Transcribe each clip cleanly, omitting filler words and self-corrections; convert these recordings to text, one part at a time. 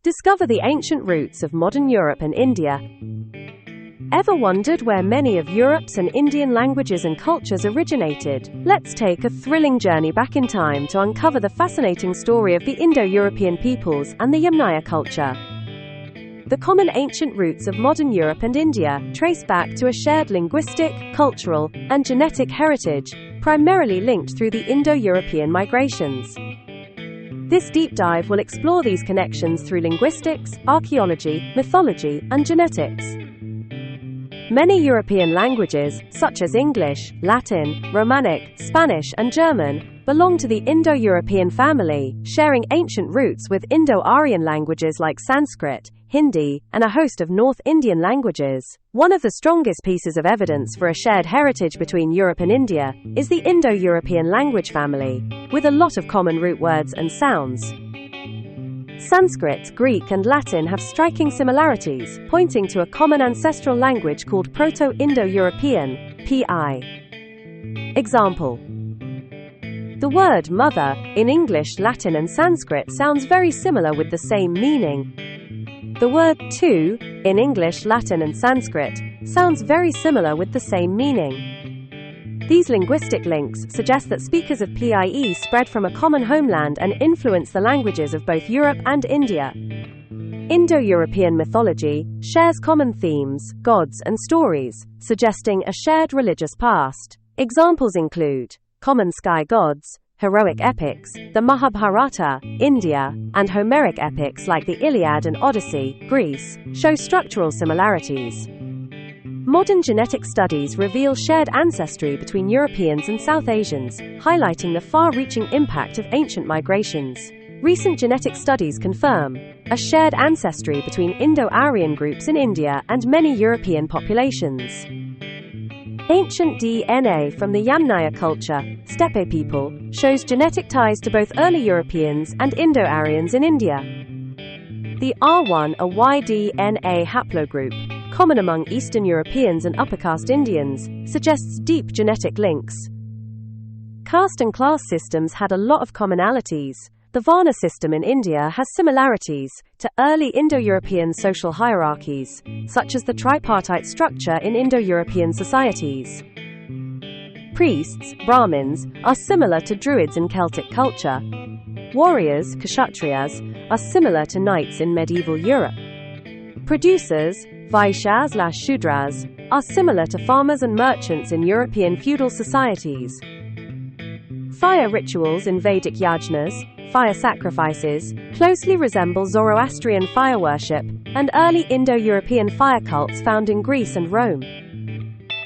Discover the ancient roots of modern Europe and India. Ever wondered where many of Europe's and Indian languages and cultures originated? Let's take a thrilling journey back in time to uncover the fascinating story of the Indo-European peoples and the Yamnah culture. The common ancient roots of modern Europe and India trace back to a shared linguistic, cultural, and genetic heritage, primarily linked through the Indo-European migrations. This deep dive will explore these connections through linguistics, archaeology, mythology, and genetics. Many European languages, such as English, Latin, Romanic, Spanish, and German, belong to the Indo-European family, sharing ancient roots with Indo-Aryan languages like Sanskrit, Hindi, and a host of North Indian languages. One of the strongest pieces of evidence for a shared heritage between Europe and India is the Indo-European language family, with a lot of common root words and sounds. Sanskrit, Greek, and Latin have striking similarities, pointing to a common ancestral language called Proto-Indo-European, PI. Example: the word mother, in English, Latin, and Sanskrit sounds very similar with the same meaning. The word to, in English, Latin, and Sanskrit, sounds very similar with the same meaning. These linguistic links suggest that speakers of PIE spread from a common homeland and influence the languages of both Europe and India. Indo-European mythology shares common themes, gods, and stories, suggesting a shared religious past. Examples include common sky gods, heroic epics, the Mahabharata, India, and Homeric epics like the Iliad and Odyssey, Greece, show structural similarities. Modern genetic studies reveal shared ancestry between Europeans and South Asians, highlighting the far-reaching impact of ancient migrations. Recent genetic studies confirm a shared ancestry between Indo-Aryan groups in India and many European populations. Ancient DNA from the Yamnah culture, steppe people, shows genetic ties to both early Europeans and Indo-Aryans in India. The R1, a Y-DNA haplogroup, common among Eastern Europeans and upper caste Indians, suggests deep genetic links. Caste and class systems had a lot of commonalities. The Varna system in India has similarities to early Indo-European social hierarchies, such as the tripartite structure in Indo-European societies. Priests, Brahmins, are similar to Druids in Celtic culture. Warriors, Kshatriyas, are similar to knights in medieval Europe. Producers, Vaishyas/Shudras, are similar to farmers and merchants in European feudal societies. Fire rituals in Vedic yajnas, fire sacrifices, closely resemble Zoroastrian fire worship and early Indo-European fire cults found in Greece and Rome.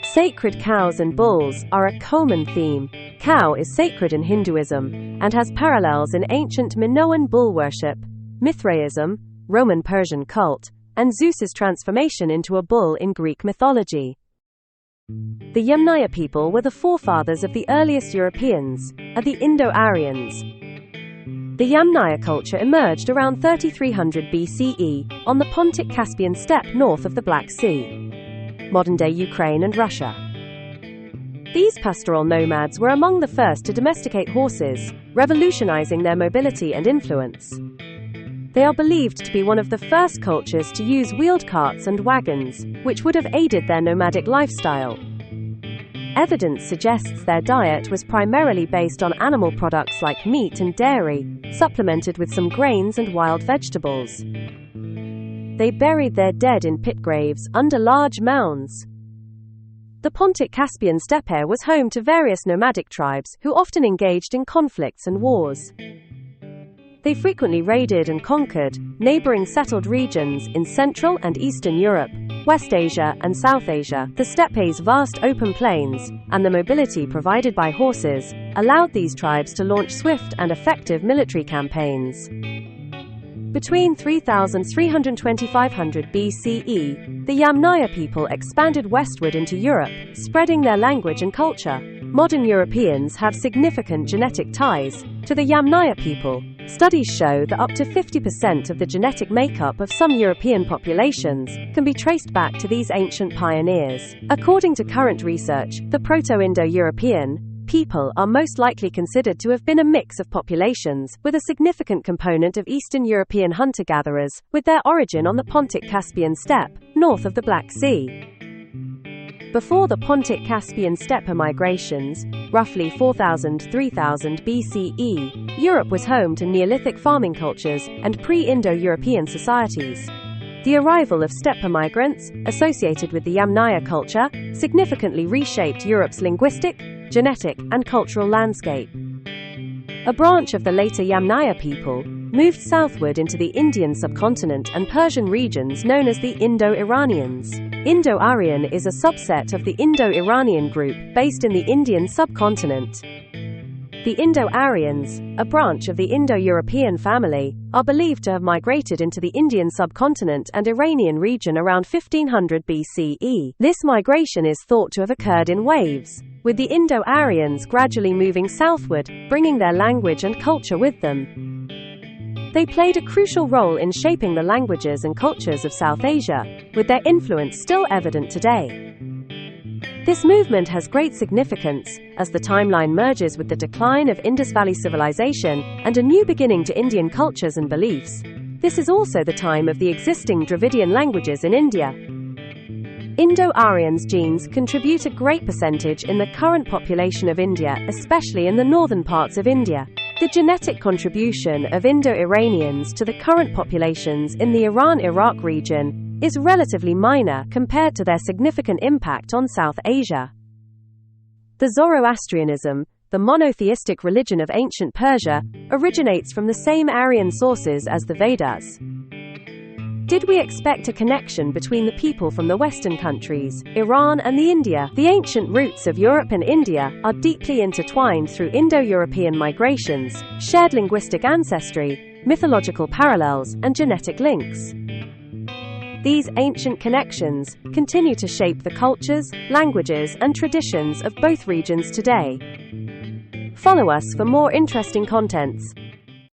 Sacred cows and bulls are a common theme. Cow is sacred in Hinduism and has parallels in ancient Minoan bull worship, Mithraism, Roman Persian cult, and Zeus's transformation into a bull in Greek mythology. The Yamnah people were the forefathers of the earliest Europeans, the Indo-Aryans. The Yamnah culture emerged around 3300 BCE on the Pontic-Caspian steppe north of the Black Sea, modern-day Ukraine and Russia. These pastoral nomads were among the first to domesticate horses, revolutionizing their mobility and influence. They are believed to be one of the first cultures to use wheeled carts and wagons, which would have aided their nomadic lifestyle. Evidence suggests their diet was primarily based on animal products like meat and dairy, supplemented with some grains and wild vegetables. They buried their dead in pit graves under large mounds. The Pontic-Caspian steppe was home to various nomadic tribes who often engaged in conflicts and wars. They frequently raided and conquered neighboring settled regions in Central and Eastern Europe, West Asia, and South Asia. The steppe's vast open plains, and the mobility provided by horses, allowed these tribes to launch swift and effective military campaigns. Between 3300 and 2500 BCE, the Yamnah people expanded westward into Europe, spreading their language and culture. Modern Europeans have significant genetic ties to the Yamnah people. Studies show that up to 50% of the genetic makeup of some European populations can be traced back to these ancient pioneers. According to current research, the Proto-Indo-European people are most likely considered to have been a mix of populations, with a significant component of Eastern European hunter-gatherers, with their origin on the Pontic-Caspian steppe, north of the Black Sea. Before the Pontic-Caspian steppe migrations, roughly 4000–3000 BCE, Europe was home to Neolithic farming cultures and pre-Indo-European societies. The arrival of steppe migrants, associated with the Yamnah culture, significantly reshaped Europe's linguistic, genetic, and cultural landscape. A branch of the later Yamnah people moved southward into the Indian subcontinent and Persian regions known as the Indo-Iranians. Indo-Aryan is a subset of the Indo-Iranian group, based in the Indian subcontinent. The Indo-Aryans, a branch of the Indo-European family, are believed to have migrated into the Indian subcontinent and Iranian region around 1500 BCE. This migration is thought to have occurred in waves, with the Indo-Aryans gradually moving southward, bringing their language and culture with them. They played a crucial role in shaping the languages and cultures of South Asia, with their influence still evident today. This movement has great significance, as the timeline merges with the decline of Indus Valley civilization and a new beginning to Indian cultures and beliefs. This is also the time of the existing Dravidian languages in India. Indo-Aryans genes contribute a great percentage in the current population of India, especially in the northern parts of India. The genetic contribution of Indo-Iranians to the current populations in the Iran-Iraq region is relatively minor compared to their significant impact on South Asia. The Zoroastrianism, the monotheistic religion of ancient Persia, originates from the same Aryan sources as the Vedas. Did we expect a connection between the people from the Western countries, Iran and the India? The ancient roots of Europe and India are deeply intertwined through Indo-European migrations, shared linguistic ancestry, mythological parallels, and genetic links. These ancient connections continue to shape the cultures, languages, and traditions of both regions today. Follow us for more interesting contents.